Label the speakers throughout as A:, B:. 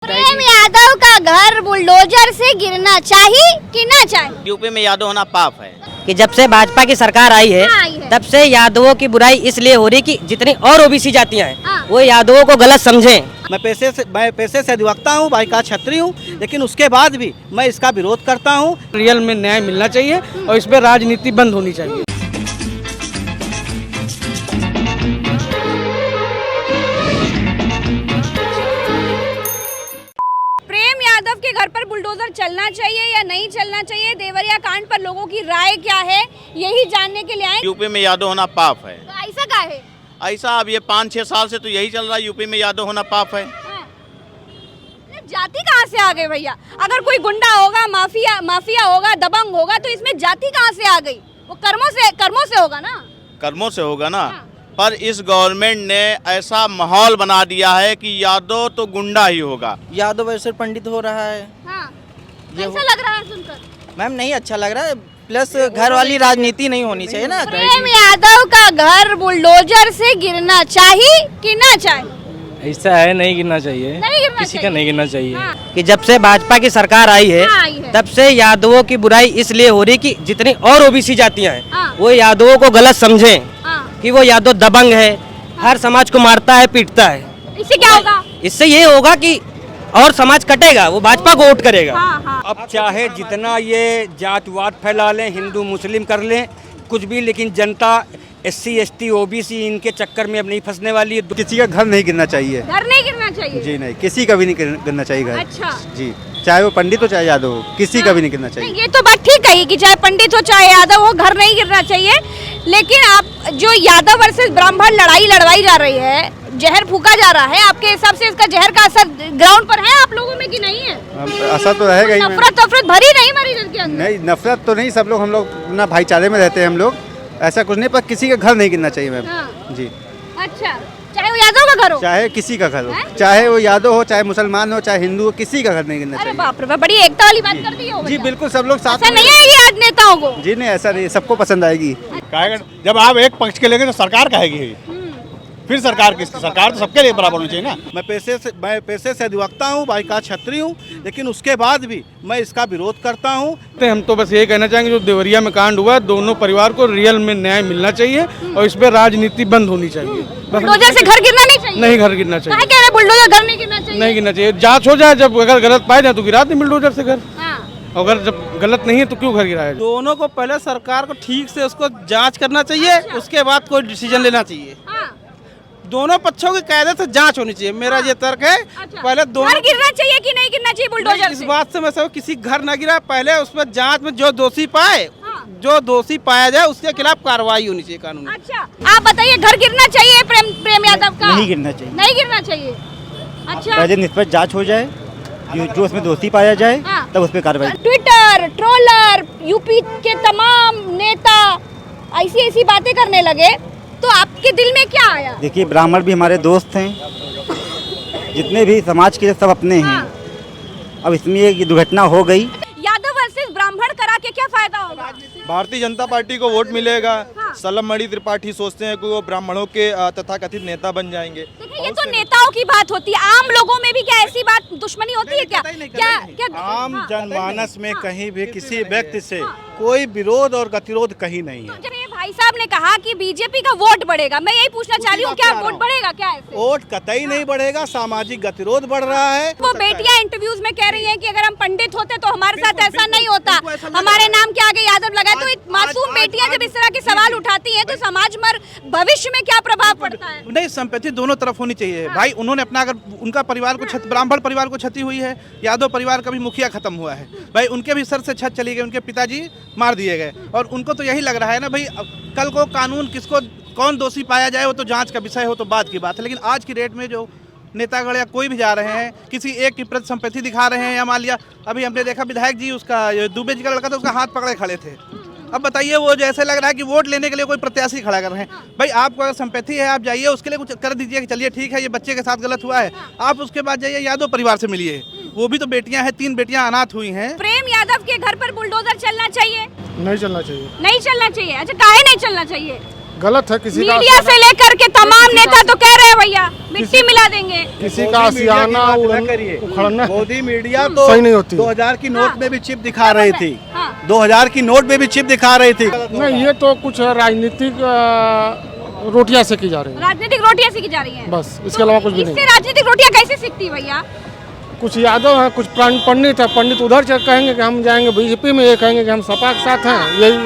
A: प्रेम यादव का घर बुलडोजर से गिरना चाहिए कि ना चाहिए?
B: यूपी में यादव होना पाप है।
C: कि जब से भाजपा की सरकार आई है तब से यादवों की बुराई इसलिए हो रही कि जितनी और ओबीसी जातियां हैं वो यादवों को गलत समझें।
D: मैं पैसे से अधिवक्ता हूँ, भाई का छत्री हूँ, लेकिन उसके बाद भी मैं इसका विरोध करता हूँ।
E: रियल में न्याय मिलना चाहिए और इस पर राजनीति बंद होनी चाहिए।
A: प्रेम यादव के घर पर बुलडोजर चलना चाहिए या नहीं चलना चाहिए, देवरिया कांड पर लोगों की राय क्या है, यही जानने के लिए आए।
B: यूपी में यादव होना पाप है।
A: तो ऐसा क्या है?
B: ऐसा अब ये 5-6 साल से तो यही चल रहा है, यूपी में यादव होना पाप है।
A: जाति कहाँ से आ गई भैया? अगर कोई गुंडा होगा, माफिया होगा, दबंग होगा, तो इसमें जाति कहाँ से आ गई? वो कर्मों से होगा ना।
B: कर्मों से होगा ना। पर इस गवर्नमेंट ने ऐसा माहौल बना दिया है कि यादव तो गुंडा ही होगा।
D: यादव वैसे पंडित हो रहा है।
A: कैसा लग रहा है सुनकर?
D: मैम नहीं अच्छा लग रहा है, प्लस घर वाली राजनीति नहीं होनी चाहिए ना।
A: प्रेम यादव का घर बुलडोजर से गिरना चाहिए कि ना चाहिए?
E: ऐसा है, नहीं गिरना चाहिए,
A: नहीं गिरना
E: किसी का
A: चाहिए।
E: नहीं गिरना चाहिए।
C: कि जब से भाजपा की सरकार आई है तब से यादवों की बुराई इसलिए हो रही कि जितनी और ओबीसी जातियां हैं वो यादवों को गलत समझें कि वो यादव दबंग है, हर समाज को मारता है, पीटता है।
A: इससे क्या होगा?
C: इससे ये होगा कि और समाज कटेगा, वो भाजपा को वोट करेगा।
F: अब चाहे जितना ये जातवाद फैला लें, हिंदू मुस्लिम कर लें कुछ भी, लेकिन जनता SC ST OBC इनके चक्कर में अब नहीं फंसने वाली है।
G: किसी का घर नहीं गिरना चाहिए।
A: घर नहीं गिरना चाहिए?
G: जी नहीं, किसी का भी नहीं गिरना चाहिए घर।
A: अच्छा
G: जी, चाहे वो पंडित हो चाहे यादव हो, किसी का भी नहीं गिरना चाहिए।
A: ये तो बात ठीक कही कि चाहे पंडित हो चाहे यादव हो, घर नहीं गिरना चाहिए। लेकिन आप जो यादव वर्सेस ब्राह्मण लड़ाई लड़वाई जा रही है, जहर फूका जा रहा है, आपके हिसाब से इसका जहर का असर ग्राउंड पर है आप लोगों में कि नहीं है?
G: असर तो रहेगा ही।
A: नफरत भरी नहीं मरी के अंदर?
G: नहीं, नफरत तो नहीं, सब लोग हम लोग अपना भाईचारे में रहते हैं हम लोग, ऐसा कुछ नहीं, पर किसी का घर नहीं गिरना चाहिए मैम। जी
A: अच्छा, चाहे वो यादव का घर हो,
G: चाहे किसी का घर हो, चाहे वो यादव हो, चाहे मुसलमान हो, चाहे हिंदू हो, किसी का घर नहीं गिरना
A: अरे
G: चाहिए।
A: बाप रे बाप, बड़ी एकता वाली बात कर दी हो।
G: जी बिल्कुल, सब लोग साथ
A: ऐसा नहीं आएगी आज नेताओं को?
G: जी नहीं, ऐसा नहीं, सबको पसंद आएगी।
H: जब आप एक पक्ष के लेंगे तो सरकार कहेगी, फिर सरकार किसकी? सरकार तो सबके लिए बराबर होनी चाहिए ना।
D: मैं पैसे से अधिवक्ता हूँ, भाई का छत्री हूँ, लेकिन उसके बाद भी मैं इसका विरोध करता हूँ।
E: हम तो बस ये कहना चाहेंगे, जो देवरिया में कांड हुआ, दोनों परिवार को रियल में न्याय मिलना चाहिए और इस पर राजनीति बंद होनी चाहिए।
A: बुलडोजर से घर गिरना नहीं चाहिए?
E: नहीं घर गिरना चाहिए।
A: कह रहे हैं बुलडोजर घर नहीं गिरना चाहिए?
E: नहीं गिरना चाहिए, जांच हो जाए, जब अगर गलत पाए जाए तो गिरा दें बुलडोजर से घर। अगर जब गलत नहीं है तो क्यों घर गिराया?
D: दोनों को पहले सरकार को ठीक से उसको जांच करना चाहिए, उसके बाद कोई डिसीजन लेना चाहिए। दोनों पक्षों की कायदे से जांच होनी चाहिए, मेरा ये तर्क है। पहले दोनों
A: घर गिरना चाहिए कि नहीं गिरना चाहिए बुलडोजर
D: इस
A: से?
D: बात से मैं सब किसी घर न गिरा, पहले उसमें जांच में जो दोषी पाया जाए उसके खिलाफ कार्रवाई होनी चाहिए कानून।
A: अच्छा, आप बताइए, घर गिरना चाहिए प्रेम यादव का?
G: नहीं गिरना चाहिए।
A: नहीं गिरना चाहिए। अच्छा,
G: पहले निष्पक्ष जांच हो जाए, जो उसमें दोषी पाया जाए तब उस पर कार्रवाई।
A: ट्विटर ट्रोलर, यूपी के तमाम नेता ऐसी बातें करने लगे, तो आपके दिल में क्या आया?
G: देखिए, ब्राह्मण भी हमारे दोस्त हैं, जितने भी समाज के सब अपने हैं। अब इसमें ये दुर्घटना हो गई।
A: यादव वर्सेस ब्राह्मण करा के क्या फायदा होगा?
H: भारतीय जनता पार्टी को वोट मिलेगा। सलमणि त्रिपाठी सोचते हैं कि वो ब्राह्मणों के तथाकथित नेता बन जाएंगे।
A: देखिए, ये तो नेताओं की बात होती है, आम लोगों में भी क्या ऐसी बात दुश्मनी होती है क्या? क्या
D: आम जनमानस में कहीं भी किसी व्यक्ति से कोई विरोध और गतिरोध कहीं नहीं है।
A: तो भाई साहब ने कहा कि बीजेपी का वोट बढ़ेगा, मैं यही पूछना चाह रही हूँ, क्या वोट बढ़ेगा क्या ऐसे?
D: वोट कतई नहीं बढ़ेगा, सामाजिक गतिरोध बढ़ रहा है।
A: वो बेटियां इंटरव्यूज में कह रही हैं कि अगर हम पंडित होते तो हमारे साथ ऐसा नहीं होता, हमारे नाम के आगे यादव लगाए। तो मासूम बेटियां जब इस तरह के सवाल उठाती हैं तो समाज पर भविष्य में क्या प्रभाव पड़ता है?
D: नहीं, संपत्ति दोनों तरफ होनी चाहिए भाई। उन्होंने अपना, अगर उनका परिवार को ब्राह्मण परिवार को क्षति हुई है, यादव परिवार का भी मुखिया खत्म हुआ है भाई, उनके भी सर से छत चली गई, उनके पिताजी मार दिए गए, और उनको तो यही लग रहा है ना भाई, कल को कानून किसको कौन दोषी पाया जाए वो तो जांच का विषय हो तो बाद की बात है। लेकिन आज की डेट में जो नेतागण या कोई भी जा रहे हैं, किसी एक की प्रति संपत्ति दिखा रहे हैं, या मान लिया अभी हमने देखा विधायक जी, उसका दुबे जी का लड़का था, उसका हाथ पकड़े खड़े थे। अब बताइए, वो जैसे लग रहा है कि वोट लेने के लिए कोई प्रत्याशी खड़ा कर रहे हैं। भाई, आपको अगर संपत्ति है, आप जाइए, उसके लिए कुछ कर दीजिए कि चलिए ठीक है, ये बच्चे के साथ गलत हुआ है, आप उसके बाद जाइए यादव परिवार से मिलिए, वो भी तो बेटियां हैं, 3 बेटियां अनाथ हुई हैं।
A: प्रेम यादव के घर पर बुलडोजर चलना चाहिए?
E: नहीं चलना चाहिए।
A: नहीं चलना चाहिए। अच्छा, काहे नहीं चलना चाहिए?
I: गलत है किसी का
A: मीडिया से लेकर के तमाम नेता तो कह रहे हैं भैया मिट्टी मिला देंगे।
I: किसी का आशियाना उखड़ना
D: मोदी मीडिया तो
I: सही नहीं होती।
D: 2000 की नोट में भी चिप दिखा रही थी।
A: हाँ।
D: 2000 की नोट में भी चिप दिखा रही थी।
I: नहीं, ये तो कुछ राजनीतिक रोटियां सेकी जा रही है,
A: राजनीतिक रोटियां सीखी जा रही हैं।
I: बस इसके अलावा कुछ भी
A: इससे
I: नहीं।
A: राजनीतिक रोटियां कैसे सीखती है भैया?
I: कुछ यादव हैं, कुछ पंडित है, पंडित उधर चल कहेंगे कि हम जाएंगे बीजेपी में, ये कहेंगे कि हम सपा के साथ हैं। यही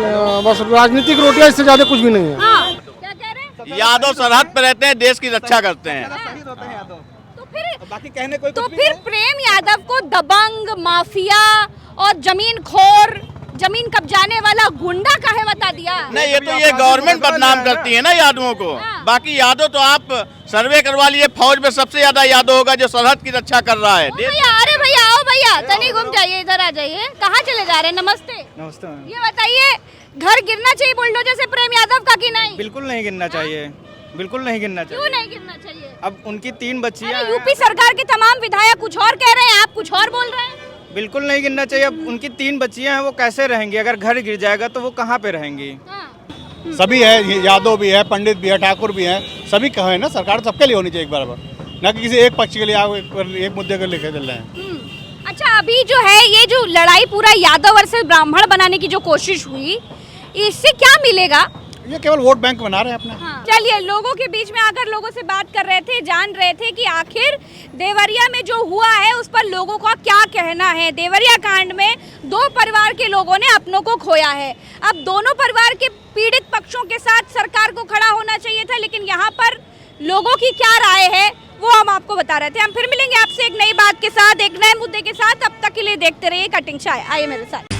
I: बस राजनीतिक रोटियां, इससे ज्यादा कुछ भी नहीं है।
A: हाँ। क्या कह रहे हैं?
B: यादव सरहद पर रहते हैं, देश की रक्षा करते हैं।
A: तो फिर
D: बाकी कहने कोई
A: तो फिर प्रेम यादव को दबंग, माफिया और जमीन खोर, जमीन कब्जाने वाला गुंडा काहे बता दिया?
B: नहीं, ये गवर्नमेंट बदनाम करती है ना यादवों को। बाकी यादव तो आप सर्वे करवा लिए, फौज में सबसे ज्यादा यादव होगा जो सरहद की रक्षा कर रहा है।
A: भैया अरे भैया आओ भैया, तनी घूम जाइए, इधर आ जाइए। कहाँ चले जा रहे हैं? नमस्ते।
D: नमस्ते।
A: ये बताइए, घर गिरना चाहिए बुलडोजर से प्रेम यादव का कि नहीं?
H: बिल्कुल नहीं गिरना चाहिए, बिल्कुल नहीं गिरना
A: क्यों नहीं गिरना चाहिए?
H: अब उनकी 3 बच्चियां
A: अरे यूपी सरकार के तमाम विधायक कुछ और कह रहे हैं, आप कुछ और बोल रहे हैं।
H: बिल्कुल नहीं गिरना चाहिए। अब उनकी 3 बच्चियां हैं, वो कैसे रहेंगी? अगर घर गिर जाएगा तो वो कहाँ पे रहेंगी?
E: सभी है, यादव भी है, पंडित भी है, ठाकुर भी है, सभी कहे है ना। सरकार सबके लिए होनी चाहिए एक बराबर, न कि किसी एक पक्ष के लिए आप एक मुद्दे को लेकर चल रहे हैं।
A: अच्छा, अभी जो है ये जो लड़ाई पूरा यादव वर्सेस ब्राह्मण बनाने की जो कोशिश हुई, इससे क्या मिलेगा?
E: ये केवल वोट बैंक बना रहे हैं अपना।
A: चलिए, लोगों के बीच में आकर लोगों से बात कर रहे थे, जान रहे थे कि आखिर देवरिया में जो हुआ है उस पर लोगों का क्या कहना है। देवरिया कांड में 2 परिवार के लोगों ने अपनों को खोया है। अब दोनों परिवार के पीड़ित पक्षों के साथ सरकार को खड़ा होना चाहिए था, लेकिन यहाँ पर लोगों की क्या राय है वो हम आपको बता रहे थे। हम फिर मिलेंगे आपसे एक नई बात के साथ, एक नए मुद्दे के साथ। अब तक के लिए देखते रहिए कटिंग चाय। आइए मेरे साथ।